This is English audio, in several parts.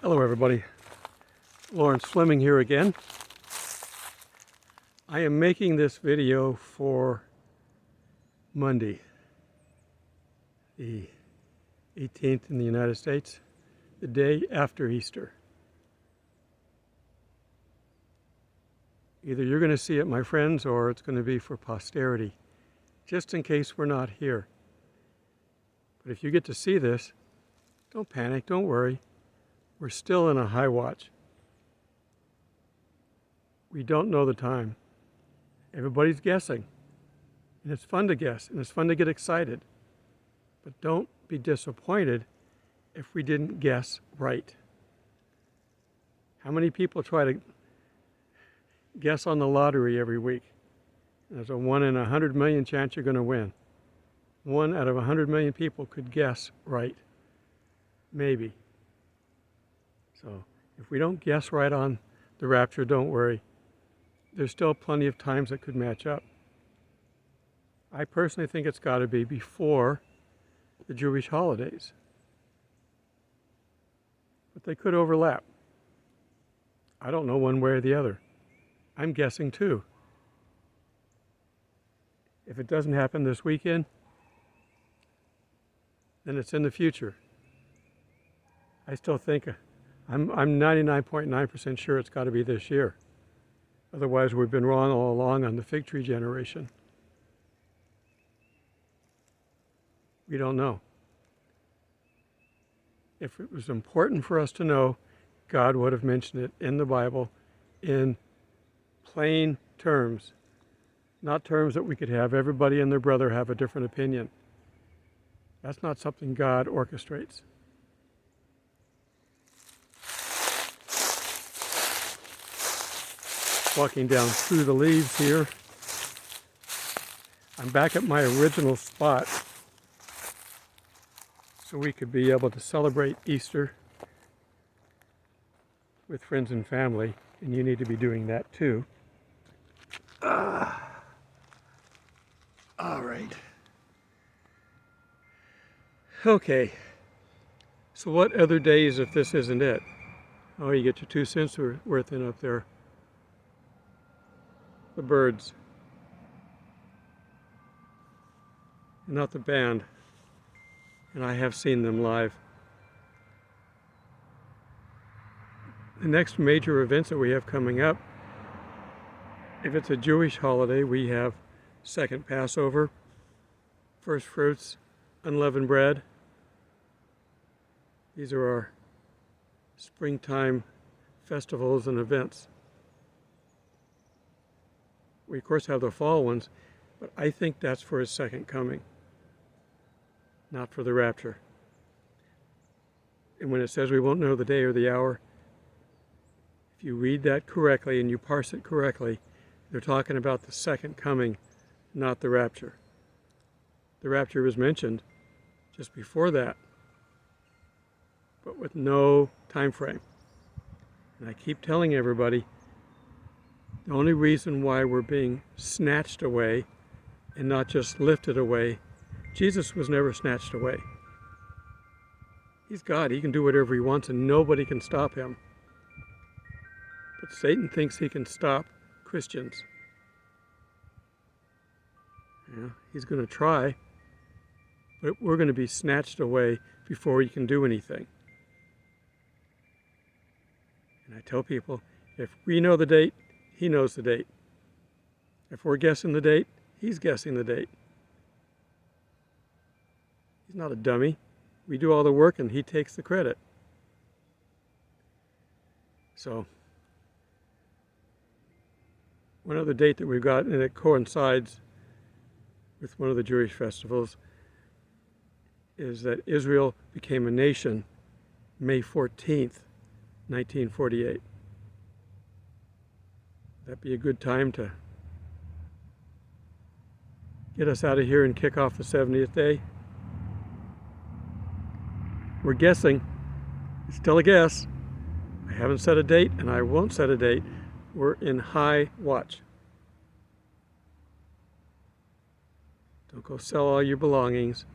Hello everybody, Lawrence Fleming here again. I am making this video for Monday, the 18th in the United States, the day after Easter. Either you're going to see it, my friends, or it's going to be for posterity, just in case we're not here. But if you get to see this, don't panic, don't worry. We're still in a high watch. We don't know the time. Everybody's guessing. And it's fun to guess, and it's fun to get excited. But don't be disappointed if we didn't guess right. How many people try to guess on the lottery every week? There's a 1 in 100 million chance you're going to win. 1 out of 100 million people could guess right. Maybe. So if we don't guess right on the rapture, don't worry. There's still plenty of times that could match up. I personally think it's got to be before the Jewish holidays. But they could overlap. I don't know one way or the other. I'm guessing too. If it doesn't happen this weekend, then it's in the future. I still think I'm 99.9% sure it's got to be this year. Otherwise, we've been wrong all along on the fig tree generation. We don't know. If it was important for us to know, God would have mentioned it in the Bible in plain terms, not terms that we could have everybody and their brother have a different opinion. That's not something God orchestrates. Walking down through the leaves here. I'm back at my original spot so we could be able to celebrate Easter with friends and family, and you need to be doing that too. All right. Okay. So what other days if this isn't it? Oh, you get your 2 cents worth in up there. The birds, not the band, and I have seen them live. The next major events that we have coming up, if it's a Jewish holiday, we have second Passover, first fruits, unleavened bread. These are our springtime festivals and events. We, of course, have the fall ones, but I think that's for his second coming, not for the rapture. And when it says we won't know the day or the hour, if you read that correctly and you parse it correctly, they're talking about the second coming, not the rapture. The rapture was mentioned just before that, but with no time frame. And I keep telling everybody, the only reason why we're being snatched away and not just lifted away, Jesus was never snatched away. He's God. He can do whatever he wants and nobody can stop him. But Satan thinks he can stop Christians. Yeah, he's going to try, but we're going to be snatched away before he can do anything. And I tell people, if we know the date, he knows the date. If we're guessing the date, he's guessing the date. He's not a dummy. We do all the work and he takes the credit. So, one other date that we've got, and it coincides with one of the Jewish festivals, is that Israel became a nation May 14th, 1948. That'd be a good time to get us out of here and kick off the 70th day. We're guessing. It's still a guess. I haven't set a date, and I won't set a date. We're in high watch. Don't go sell all your belongings.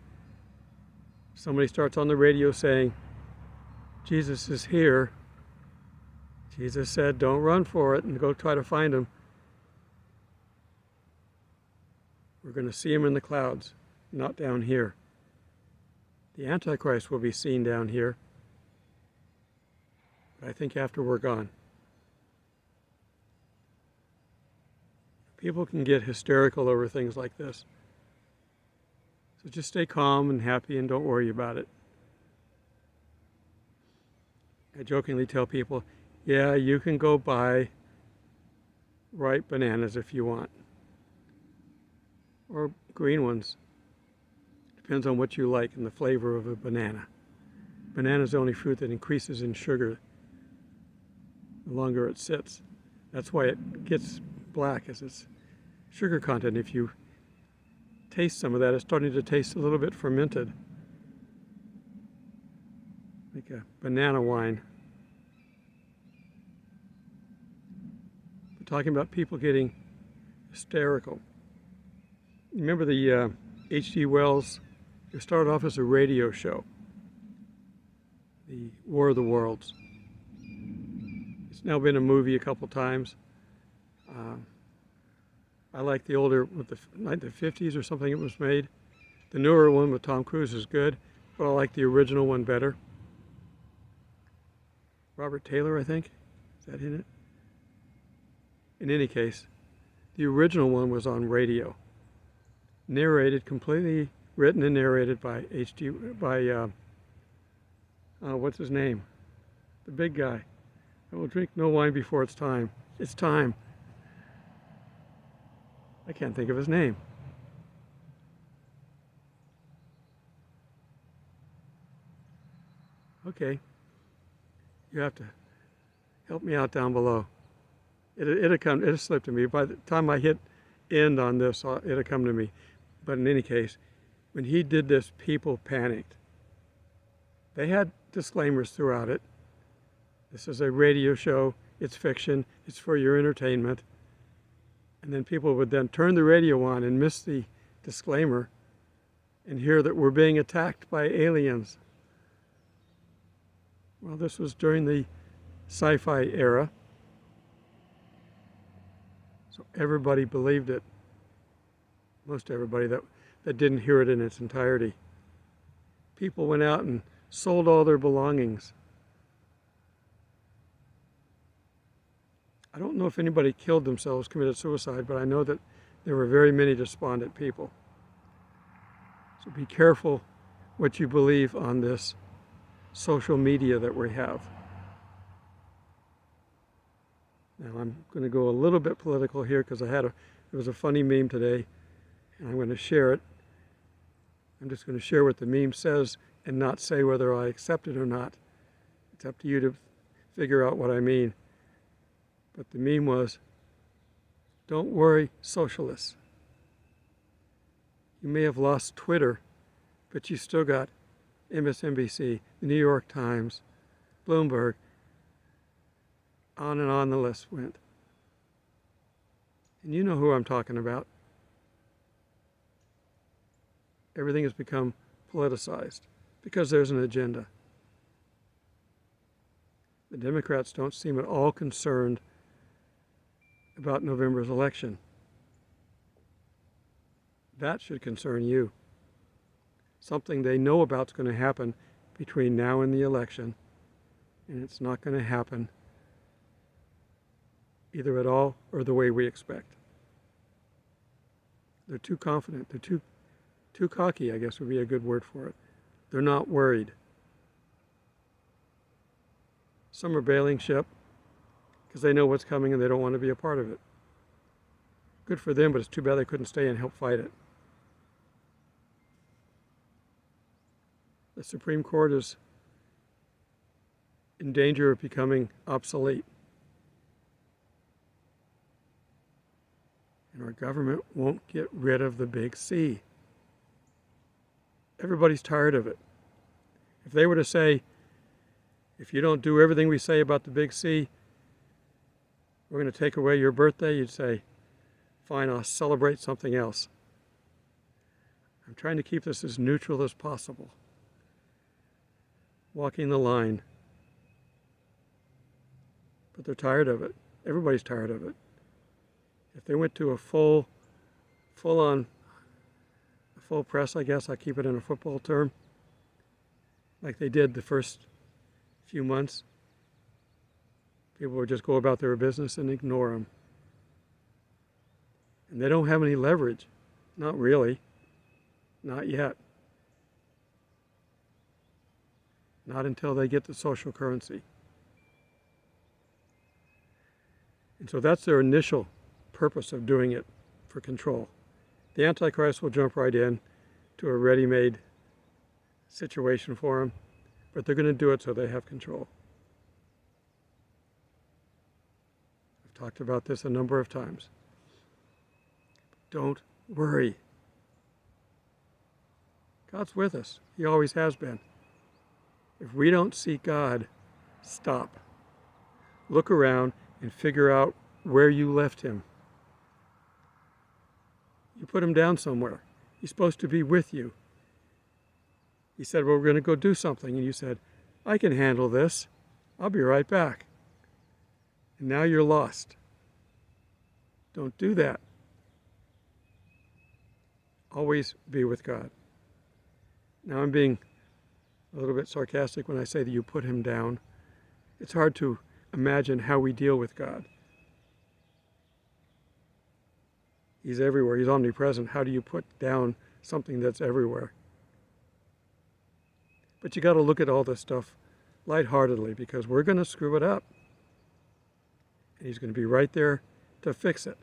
Somebody starts on the radio saying, Jesus is here, Jesus said, don't run for it and go try to find him. We're going to see him in the clouds, not down here. The Antichrist will be seen down here, but I think after we're gone. People can get hysterical over things like this. So just stay calm and happy and don't worry about it. I jokingly tell people, yeah, you can go buy ripe bananas if you want. Or green ones. Depends on what you like and the flavor of a banana. Banana is the only fruit that increases in sugar the longer it sits. That's why it gets black, as its sugar content. If you taste some of that, it's starting to taste a little bit fermented. Like a banana wine. We're talking about people getting hysterical. Remember the H.G. Wells? It started off as a radio show, the War of the Worlds. It's now been a movie a couple times. I like the older, with like the 50s or something it was made. The newer one with Tom Cruise is good, but I like the original one better. Robert Taylor, I think, is that in it? In any case, the original one was on radio. Narrated, completely written and narrated by what's his name? The big guy. I will drink no wine before it's time. It's time. I can't think of his name. Okay. You have to help me out down below. It'll slip to me. By the time I hit end on this, it'll come to me. But in any case, when he did this, people panicked. They had disclaimers throughout it. This is a radio show. It's fiction. It's for your entertainment. And then people would then turn the radio on and miss the disclaimer and hear that we're being attacked by aliens. Well, this was during the sci-fi era. So everybody believed it. Most everybody that didn't hear it in its entirety. People went out and sold all their belongings. I don't know if anybody killed themselves, committed suicide, but I know that there were very many despondent people. So be careful what you believe on this social media that we have. Now I'm going to go a little bit political here because there was a funny meme today, and I'm going to share it. I'm just going to share what the meme says and not say whether I accept it or not. It's up to you to figure out what I mean. But the meme was, don't worry, socialists. You may have lost Twitter, but you still got MSNBC, the New York Times, Bloomberg. On and on the list went. And you know who I'm talking about. Everything has become politicized because there's an agenda. The Democrats don't seem at all concerned about November's election. That should concern you. Something they know about is going to happen between now and the election, and it's not going to happen either at all or the way we expect. They're too confident. They're too cocky, I guess would be a good word for it. They're not worried. Some are bailing ship because they know what's coming and they don't want to be a part of it. Good for them, but it's too bad they couldn't stay and help fight it. The Supreme Court is in danger of becoming obsolete. And our government won't get rid of the big C. Everybody's tired of it. If they were to say, if you don't do everything we say about the big C, we're going to take away your birthday, you'd say, fine, I'll celebrate something else. I'm trying to keep this as neutral as possible. Walking the line. but they're tired of it. Everybody's tired of it. If they went to a full press, I guess, I keep it in a football term, like they did the first few months, people would just go about their business and ignore them. And they don't have any leverage. Not really. Not yet. Not until they get the social currency. And so that's their initial purpose of doing it, for control. The Antichrist will jump right in to a ready-made situation for them, but they're going to do it so they have control. I've talked about this a number of times. Don't worry. God's with us. He always has been. If we don't seek God, stop. Look around and figure out where you left him. You put him down somewhere. He's supposed to be with you. He said, well, we're going to go do something. And you said, I can handle this. I'll be right back. And now you're lost. Don't do that. Always be with God. Now I'm being a little bit sarcastic when I say that you put him down. It's hard to imagine how we deal with God. He's everywhere. He's omnipresent. How do you put down something that's everywhere? But you got to look at all this stuff lightheartedly, because we're going to screw it up. And he's going to be right there to fix it.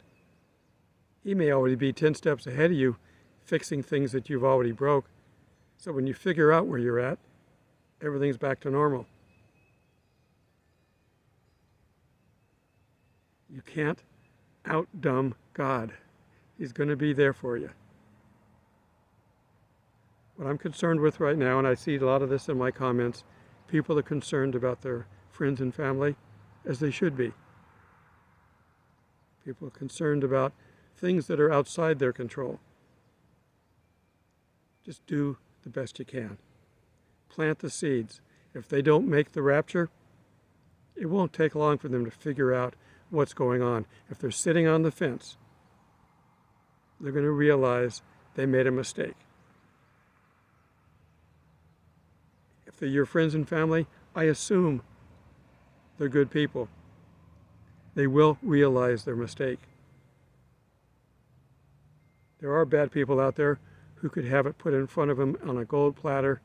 He may already be 10 steps ahead of you, fixing things that you've already broke. So when you figure out where you're at, everything's back to normal. You can't out-dumb God. He's going to be there for you. What I'm concerned with right now, and I see a lot of this in my comments, people are concerned about their friends and family, as they should be. People are concerned about things that are outside their control. Just do the best you can. Plant the seeds. If they don't make the rapture, it won't take long for them to figure out what's going on. If they're sitting on the fence, they're going to realize they made a mistake. If they're your friends and family, I assume they're good people. They will realize their mistake. There are bad people out there who could have it put in front of them on a gold platter,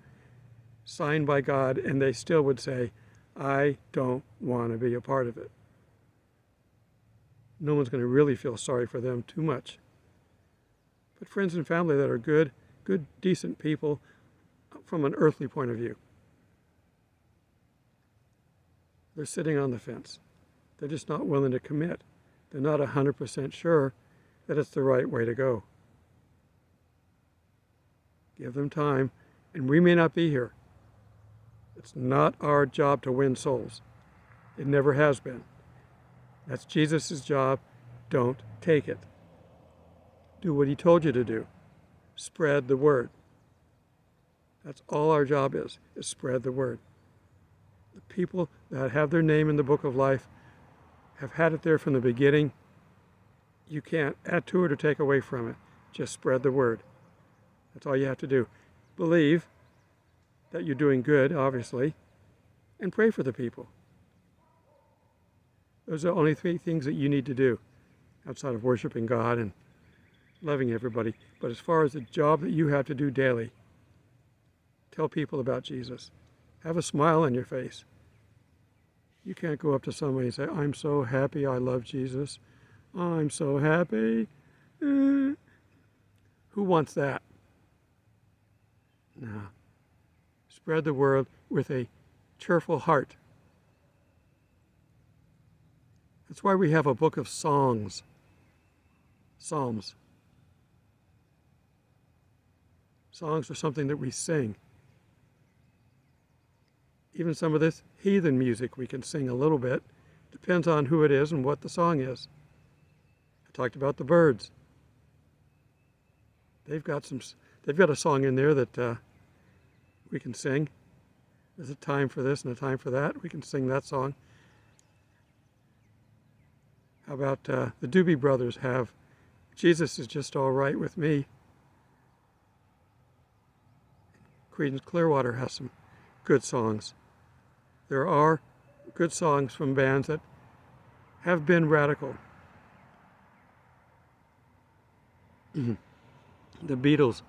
signed by God, and they still would say, I don't want to be a part of it. No one's going to really feel sorry for them too much. But friends and family that are good, decent people from an earthly point of view, they're sitting on the fence. They're just not willing to commit. They're not 100% sure that it's the right way to go. Give them time, and we may not be here. It's not our job to win souls. It never has been. That's Jesus' job. Don't take it. Do what he told you to do. Spread the word. That's all our job is spread the word. The people that have their name in the book of life have had it there from the beginning. You can't add to it or take away from it. Just spread the word. That's all you have to do. Believe that you're doing good, obviously, and pray for the people. Those are the only 3 things that you need to do outside of worshiping God and loving everybody. But as far as the job that you have to do daily, tell people about Jesus. Have a smile on your face. You can't go up to somebody and say, I'm so happy I love Jesus. I'm so happy. Who wants that? No. Spread the word with a cheerful heart. That's why we have a book of songs. Psalms. Songs are something that we sing. Even some of this heathen music we can sing a little bit. Depends on who it is and what the song is. I talked about the birds. They've got a song in there that we can sing. There's a time for this and a time for that. We can sing that song. How about the Doobie Brothers have Jesus is Just All Right With Me. Creedence Clearwater has some good songs. There are good songs from bands that have been radical. The Beatles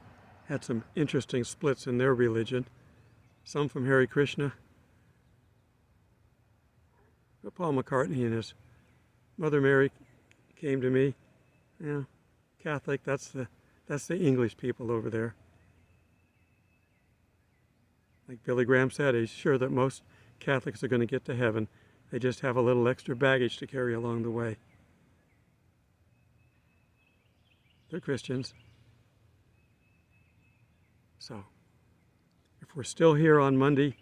had some interesting splits in their religion. Some from Hare Krishna. But Paul McCartney and his Mother Mary Came to Me. Yeah, Catholic, that's the English people over there. Like Billy Graham said, he's sure that most Catholics are going to get to heaven. They just have a little extra baggage to carry along the way. They're Christians. So, if we're still here on Monday,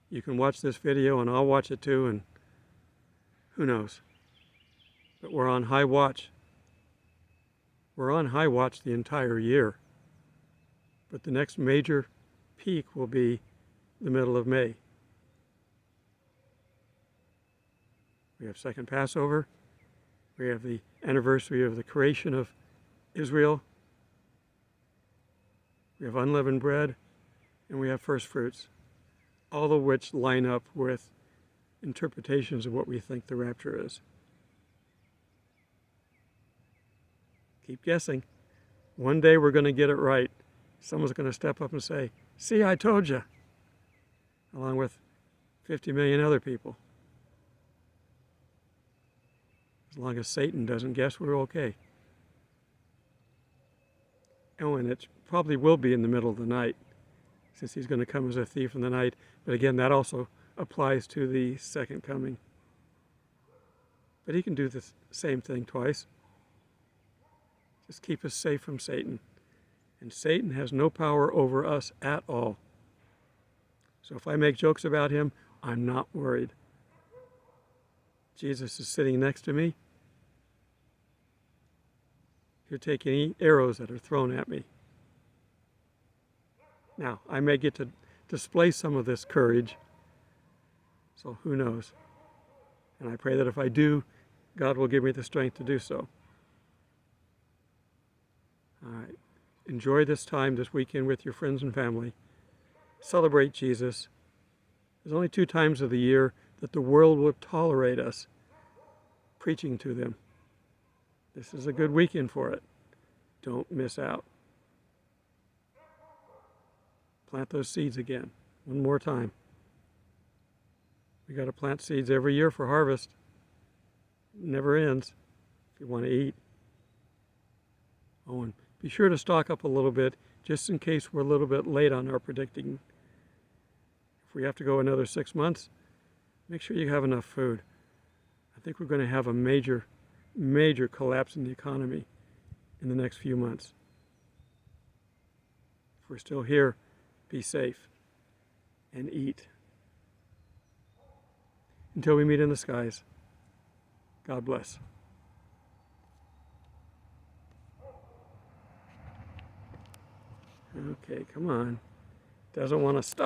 you can watch this video and I'll watch it too, and who knows. But we're on high watch. We're on high watch the entire year. But the next major peak will be the middle of May. We have second Passover. We have the anniversary of the creation of Israel. We have unleavened bread, and we have first fruits, all of which line up with interpretations of what we think the rapture is. Keep guessing. One day we're going to get it right. Someone's going to step up and say, "See, I told you," along with 50 million other people. As long as Satan doesn't guess, we're okay. Oh, and it probably will be in the middle of the night, since he's going to come as a thief in the night. But again, that also applies to the second coming. But he can do the same thing twice. Just keep us safe from Satan. And Satan has no power over us at all. So if I make jokes about him, I'm not worried. Jesus is sitting next to me. He'll take any arrows that are thrown at me. Now, I may get to display some of this courage, so who knows? And I pray that if I do, God will give me the strength to do so. All right. Enjoy this time this weekend with your friends and family. Celebrate Jesus. There's only 2 times of the year that the world will tolerate us preaching to them. This is a good weekend for it. Don't miss out. Plant those seeds again, one more time. We got to plant seeds every year for harvest. It never ends if you want to eat. Oh, and be sure to stock up a little bit just in case we're a little bit late on our predicting. If we have to go another 6 months, make sure you have enough food. I think we're going to have a major collapse in the economy in the next few months. If we're still here, be safe and eat. Until we meet in the skies, God bless. Okay, come on. Doesn't want to stop.